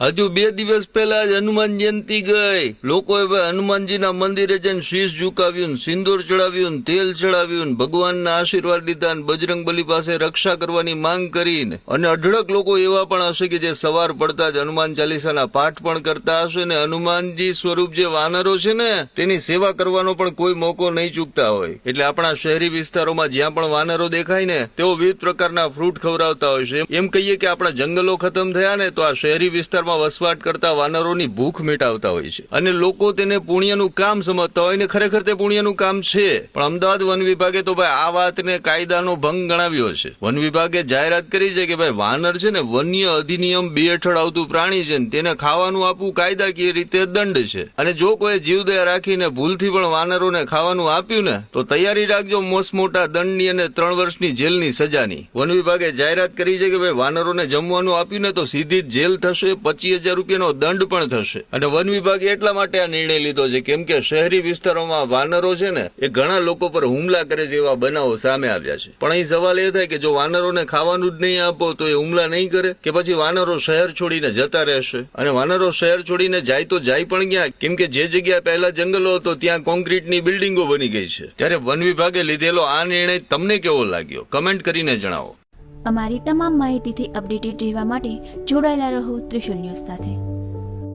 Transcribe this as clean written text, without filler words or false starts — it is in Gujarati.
હજુ 2 દિવસ પહેલા જ હનુમાન જયંતિ ગઈ. લોકોએ હનુમાનજીના મંદિરે જઈને શીશ ઝુકાવ્યું, સિંદૂર ચડાવ્યું, તેલ ચડાવ્યું, ભગવાનના આશીર્વાદ લીધા, બજરંગબલી પાસે રક્ષા કરવાની માંગ કરીને. અને અઢળક લોકો એવા પણ હશે કે જે સવાર પડતા જ હનુમાન ચાલીસાના પાઠ પણ કરતા હશે ને હનુમાનજી સ્વરૂપ જે વાનરો છે ને તેની સેવા કરવાનો પણ કોઈ મોકો નહીં ચૂકતા હોય. એટલે આપણા શહેરી વિસ્તારોમાં જ્યાં પણ વાનરો દેખાય ને તેઓ વિવિધ પ્રકારના ફ્રૂટ ખવડાવતા હોય છે. એમ કહીએ કે આપણા જંગલો ખતમ થયા ને તો આ શહેરી વિસ્તારમાં વસવાટ કરતા વાનરોની ભૂખ મિટાવતા હોય છે અને લોકો તેને પુણ્યનું કામ સમજતા હોય ને ખરેખર તે પુણ્યનું કામ છે. પણ અમદાવાદ વન વિભાગે તો ભાઈ આ વાતને કાયદાનો ભંગ ગણાવ્યો છે. વન વિભાગે જાહેરાત કરી છે કે ભાઈ વાનર છે ને વન્ય અધિનિયમ 2 હેઠળ આવતું પ્રાણી છે ને તેને ખાવાનું આપવું કાયદાકીય રીતે દંડ છે. અને જો કોઈ જીવદયા રાખીને ભૂલથી પણ વાનરોને ખાવાનું આપ્યું ને તો તૈયારી રાખજો મોટા દંડની અને 3 વર્ષની જેલની સજાની. વન વિભાગે જાહેરાત કરી છે કે ભાઈ વાનરોને જમવાનું આપ્યું ને તો સીધી જ જેલ થશે, 25,000 રૂપિયાનો દંડ પણ થશે. અને વન વિભાગે એટલા માટે આ નિર્ણય લીધો છે કેમ કે શહેરી વિસ્તારોમાં વાનરો છે ને એ ઘણા લોકો પર હુમલા કરે છે એવા બનાવો સામે આવ્યા છે. પણ અહીં સવાલ એ થાય કે જો વાનરોને ખાવાનું જ નહીં આપો તો એ હુમલા નહીં કરે કે પછી વાનરો શહેર છોડીને જતા રહેશે? અને વાનરો શહેર છોડીને જાય તો જાય પણ ક્યાં? કેમ કે જે જગ્યા પહેલા જંગલો હતો ત્યાં કોન્ક્રીટની બિલ્ડિંગો બની ગઈ છે. ત્યારે વન વિભાગે લીધેલો આ નિર્ણય તમને કેવો લાગ્યો? કમેન્ટ કરીને જણાવો. અમારી તમામ માહિતીથી અપડેટેડ રહેવા માટે જોડાયેલા રહો ત્રિશુલ ન્યૂઝ સાથે.